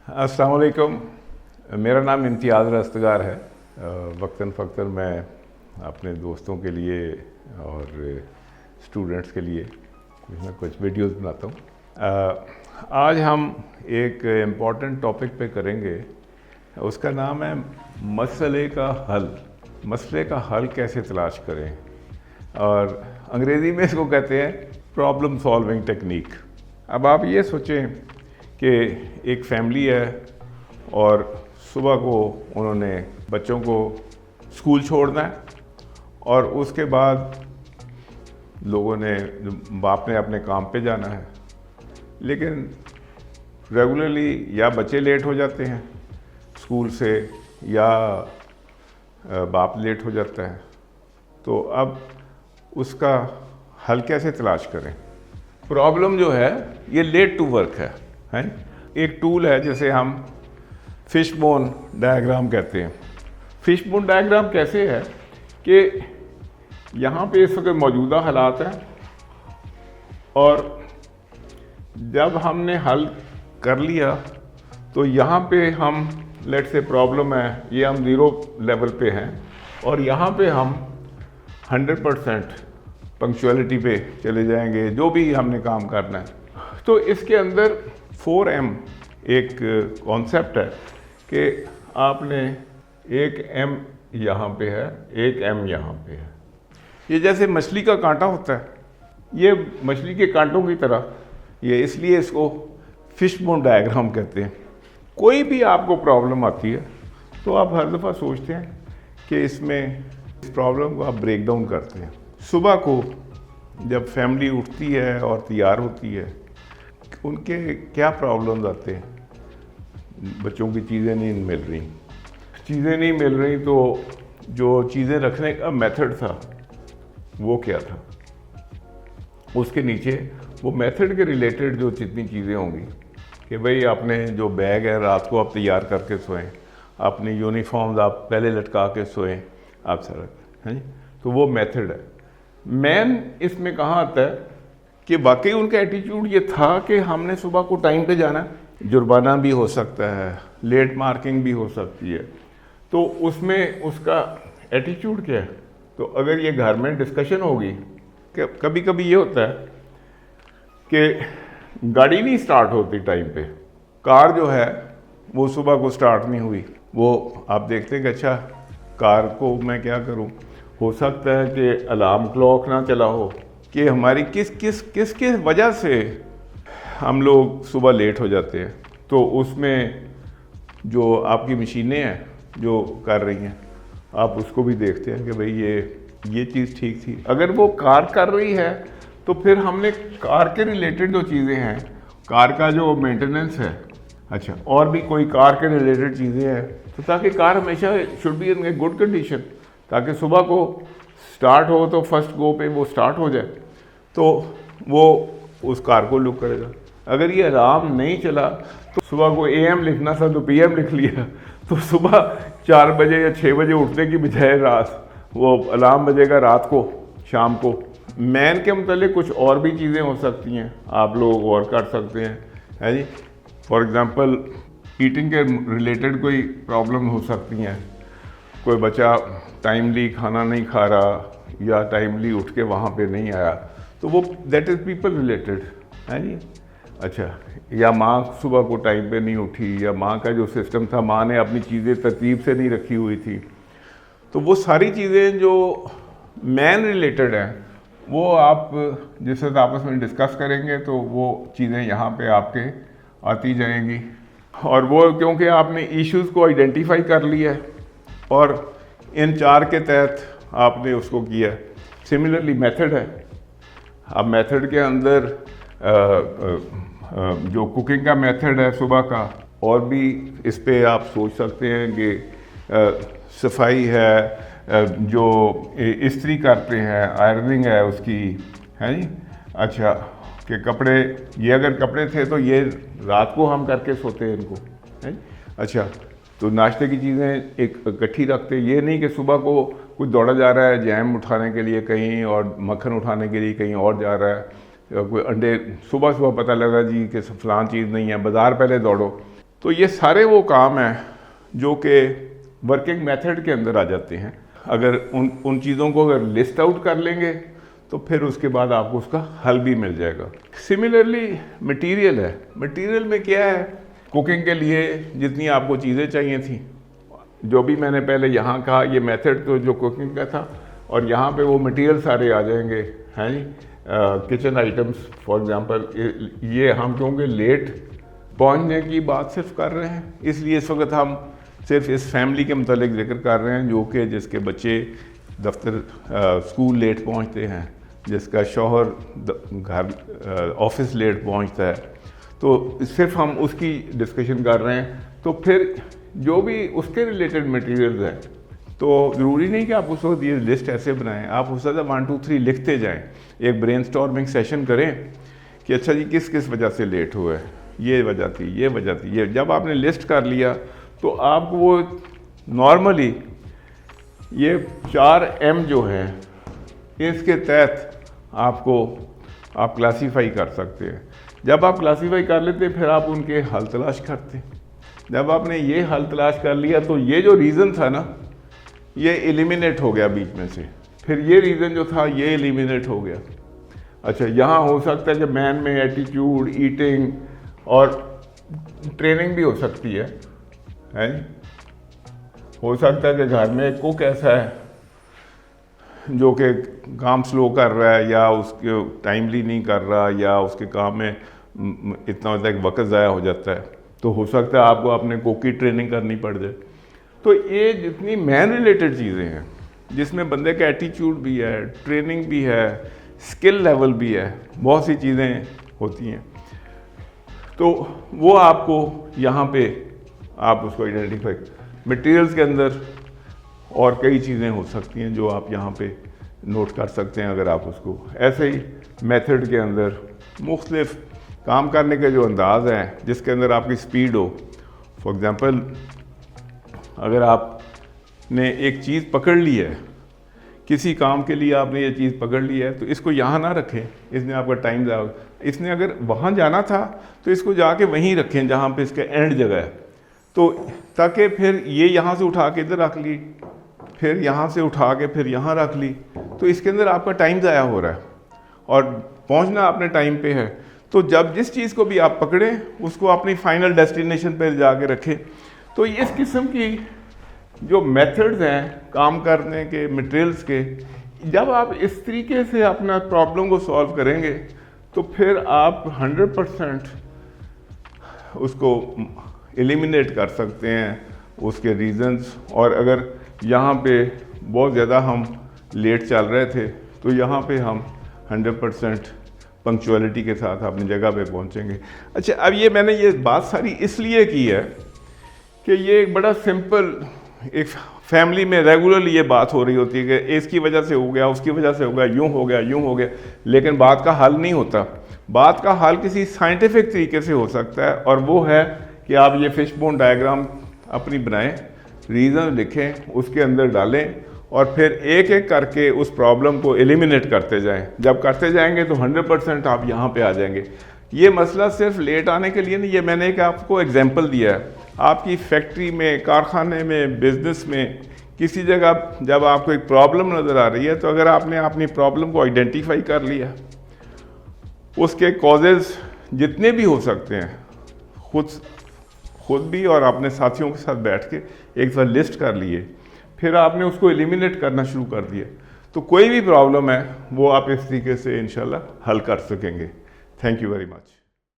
अस्सलाम वालेकुम। मेरा नाम इम्तियाज़ रस्तगार है। वक्तन फ़क्तन मैं अपने दोस्तों के लिए और स्टूडेंट्स के लिए कुछ ना कुछ वीडियोस बनाता हूँ। आज हम एक इम्पॉर्टेंट टॉपिक पे करेंगे, उसका नाम है मसले का हल। मसले का हल कैसे तलाश करें, और अंग्रेज़ी में इसको कहते हैं प्रॉब्लम सॉल्विंग टेक्निक। अब आप ये सोचें कि एक फैमिली है और सुबह को उन्होंने बच्चों को स्कूल छोड़ना है, और उसके बाद लोगों ने, बाप ने अपने काम पे जाना है, लेकिन रेगुलरली या बच्चे लेट हो जाते हैं स्कूल से या बाप लेट हो जाता है। तो अब उसका हल कैसे तलाश करें? प्रॉब्लम जो है ये लेट टू वर्क है। एक टूल है जिसे हम फिशबोन डायग्राम कहते हैं। फिशबोन डायग्राम कैसे है कि यहाँ पे इस वक्त मौजूदा हालात हैं, और जब हमने हल कर लिया तो यहाँ पे हम लेट से प्रॉब्लम है, ये हम 0 लेवल पे हैं, और यहाँ पे हम 100% पंक्चुअलिटी पे चले जाएंगे जो भी हमने काम करना है। तो इसके अंदर 4M एक कॉन्सेप्ट है कि आपने एक M यहाँ पे है, एक M यहाँ पे है। ये जैसे मछली का कांटा होता है, ये मछली के कांटों की तरह, ये इसलिए इसको फिशबोन डायग्राम कहते हैं। कोई भी आपको प्रॉब्लम आती है तो आप हर दफ़ा सोचते हैं कि इसमें इस प्रॉब्लम को आप ब्रेक डाउन करते हैं। सुबह को जब फैमिली उठती है और तैयार होती है, उनके क्या प्रॉब्लम्स आते हैं? बच्चों की चीज़ें नहीं मिल रही, तो जो चीज़ें रखने का मेथड था वो क्या था? उसके नीचे वो मेथड के रिलेटेड जो जितनी चीज़ें होंगी कि भाई आपने जो बैग है रात को आप तैयार करके सोएं, अपनी यूनिफॉर्म्स आप पहले लटका के सोएं, आप सारा हैं। तो वो मेथड है। मैन इसमें कहाँ आता है कि वाकई उनका एटीट्यूड ये था कि हमने सुबह को टाइम पे जाना है। जुर्माना भी हो सकता है, लेट मार्किंग भी हो सकती है, तो उसमें उसका एटीट्यूड क्या है? तो अगर ये घर में डिस्कशन होगी कि कभी कभी ये होता है कि गाड़ी नहीं स्टार्ट होती टाइम पे, कार जो है वो सुबह को स्टार्ट नहीं हुई, वो आप देखते हैं कि अच्छा कार को मैं क्या करूं? हो सकता है कि अलार्म क्लॉक ना चला हो, कि हमारी किस वजह से हम लोग सुबह लेट हो जाते हैं। तो उसमें जो आपकी मशीनें हैं जो कर रही हैं, आप उसको भी देखते हैं कि भाई ये चीज़ ठीक थी। अगर वो कार कर रही है तो फिर हमने कार के रिलेटेड जो चीज़ें हैं, कार का जो मेंटेनेंस है, अच्छा और भी कोई कार के रिलेटेड चीज़ें हैं, तो ताकि कार हमेशा should be in good condition, ताकि सुबह को स्टार्ट हो तो फर्स्ट गो पे वो स्टार्ट हो जाए, तो वो उस कार को लुक करेगा। अगर ये अलार्म नहीं चला तो सुबह को AM लिखना था तो PM लिख लिया, तो सुबह 4 बजे या 6 बजे उठने की बजाय रात वो अलार्म बजेगा रात को, शाम को। मैन के मतलब कुछ और भी चीज़ें हो सकती हैं, आप लोग गौर कर सकते हैं, है जी। फॉर एग्ज़ाम्पल ईटिंग के रिलेटेड कोई प्रॉब्लम हो सकती हैं, कोई बच्चा टाइमली खाना नहीं खा रहा या टाइमली उठ के वहाँ पे नहीं आया, तो वो दैट इज़ पीपल रिलेटेड, है जी। अच्छा, या माँ सुबह को टाइम पे नहीं उठी, या माँ का जो सिस्टम था, माँ ने अपनी चीज़ें तरतीब से नहीं रखी हुई थी, तो वो सारी चीज़ें जो मैन रिलेटेड हैं वो आप जिस वक्त आपस में डिस्कस करेंगे तो वो चीज़ें यहाँ पे आपके आती जाएंगी। और वो क्योंकि आपने इश्यूज़ को आइडेंटिफाई कर लिया है और इन 4 के तहत आपने उसको किया। सिमिलरली मेथड है। अब मेथड के अंदर जो कुकिंग का मेथड है सुबह का, और भी इस पे आप सोच सकते हैं कि सफाई है, जो इस्त्री करते हैं, आयरनिंग है उसकी, है जी। अच्छा कि कपड़े, ये अगर कपड़े थे तो ये रात को हम करके सोते हैं इनको, है। अच्छा, तो नाश्ते की चीज़ें एक इकट्ठी रखते, ये नहीं कि सुबह को कुछ दौड़ा जा रहा है जैम उठाने के लिए कहीं और मक्खन उठाने के लिए कहीं और जा रहा है, कोई अंडे सुबह सुबह पता लगा जी कि फ़लाँ चीज़ नहीं है, बाज़ार पहले दौड़ो, तो ये सारे वो काम हैं जो कि वर्किंग मेथड के अंदर आ जाते हैं। अगर उन चीज़ों को अगर लिस्ट आउट कर लेंगे तो फिर उसके बाद आपको उसका हल भी मिल जाएगा। सिमिलरली मटेरियल है, मटेरियल में क्या है, कुकिंग के लिए जितनी आपको चीज़ें चाहिए थी, जो भी मैंने पहले यहाँ कहा, ये मेथड तो जो कुकिंग का था, और यहाँ पे वो मटेरियल सारे आ जाएंगे, हैं जी। किचन आइटम्स फॉर एग्जांपल, ये हम क्योंकि लेट पहुँचने की बात सिर्फ कर रहे हैं, इसलिए इस वक्त हम सिर्फ इस फैमिली के मतलब जिक्र कर रहे हैं जो कि जिसके बच्चे दफ्तर स्कूल लेट पहुँचते हैं, जिसका शौहर घर ऑफिस लेट पहुँचता है, तो सिर्फ हम उसकी डिस्कशन कर रहे हैं। तो फिर जो भी उसके रिलेटेड मटेरियल्स हैं, तो ज़रूरी नहीं कि आप उस वक्त ये लिस्ट ऐसे बनाएं, आप उस वक्त 1 2 3 लिखते जाएं। एक ब्रेनस्टॉर्मिंग सेशन करें कि अच्छा जी किस किस वजह से लेट हुआ है, ये वजह थी, ये वजह थी, ये। जब आपने लिस्ट कर लिया तो आप वो नॉर्मली ये 4M जो है, इसके तहत आप क्लासीफाई कर सकते हैं। जब आप क्लासीफाई कर लेते फिर आप उनके हल तलाश करते। जब आपने ये हल तलाश कर लिया तो ये जो रीज़न था ना, ये एलिमिनेट हो गया बीच में से, फिर ये रीज़न जो था ये एलिमिनेट हो गया। अच्छा, यहाँ हो सकता है कि मैन में एटीट्यूड, ईटिंग और ट्रेनिंग भी हो सकती है हो सकता है कि घर में कुक ऐसा है जो कि काम स्लो कर रहा है, या उसके टाइमली नहीं कर रहा, या उसके काम में इतना होता है कि वक्त ज़ाया हो जाता है, तो हो सकता है आपको अपने कुक की ट्रेनिंग करनी पड़ जाए। तो ये जितनी मैन रिलेटेड चीज़ें हैं, जिसमें बंदे का एटीट्यूड भी है, ट्रेनिंग भी है, स्किल लेवल भी है, बहुत सी चीज़ें होती हैं, तो वो आपको यहाँ पे आप उसको आइडेंटिफाई, मटेरियल्स के अंदर और कई चीज़ें हो सकती हैं जो आप यहाँ पे नोट कर सकते हैं। अगर आप उसको ऐसे ही मेथड के अंदर मुख्तलिफ काम करने के जो अंदाज़ हैं, जिसके अंदर आपकी स्पीड हो। फॉर एग्ज़ाम्पल, अगर आपने एक चीज़ पकड़ ली है, किसी काम के लिए आपने ये चीज़ पकड़ ली है, तो इसको यहाँ ना रखें, इसने आपका टाइम ज़ाया। इसने अगर वहाँ जाना था तो इसको जाके वहीं रखें जहाँ पे इसका एंड जगह है, तो ताकि फिर ये यहाँ से उठा के इधर रख ली, फिर यहाँ से उठा के फिर यहाँ रख ली, तो इसके अंदर आपका टाइम ज़ाया हो रहा है और पहुँचना अपने टाइम पे है। तो जब जिस चीज़ को भी आप पकड़ें, उसको अपनी फाइनल डेस्टिनेशन पर जाके रखें। तो इस किस्म की जो मेथड्स हैं काम करने के, मटेरियल्स के, जब आप इस तरीके से अपना प्रॉब्लम को सॉल्व करेंगे तो फिर आप 100% उसको एलिमिनेट कर सकते हैं, उसके रीज़न्स। और अगर यहाँ पे बहुत ज़्यादा हम लेट चल रहे थे तो यहाँ पे हम 100% पंक्चुअलिटी के साथ अपनी जगह पे पहुँचेंगे। अच्छा, अब ये मैंने ये बात सारी इसलिए की है कि ये एक बड़ा सिंपल, एक फैमिली में रेगुलरली ये बात हो रही होती है कि इसकी वजह से हो गया, उसकी वजह से हो गया, यूँ हो गया, यूँ हो गया, लेकिन बात का हल नहीं होता। बात का हल किसी साइंटिफिक तरीके से हो सकता है, और वो है कि आप ये फिशबोन डायग्राम अपनी बनाएं, रीज़न लिखें, उसके अंदर डालें, और फिर एक एक करके उस प्रॉब्लम को एलिमिनेट करते जाएं। जब करते जाएंगे तो 100% आप यहाँ पे आ जाएंगे। ये मसला सिर्फ लेट आने के लिए नहीं, ये मैंने एक आपको एग्जांपल दिया है। आपकी फैक्ट्री में, कारखाने में, बिजनेस में, किसी जगह जब आपको एक प्रॉब्लम नज़र आ रही है, तो अगर आपने अपनी प्रॉब्लम को आइडेंटिफाई कर लिया, उसके कॉजेज़ जितने भी हो सकते हैं, खुद भी और अपने साथियों के साथ बैठ के एक बार लिस्ट कर लिए, फिर आपने उसको एलिमिनेट करना शुरू कर दिया, तो कोई भी प्रॉब्लम है वो आप इस तरीके से इंशाल्लाह हल कर सकेंगे। Thank you very much.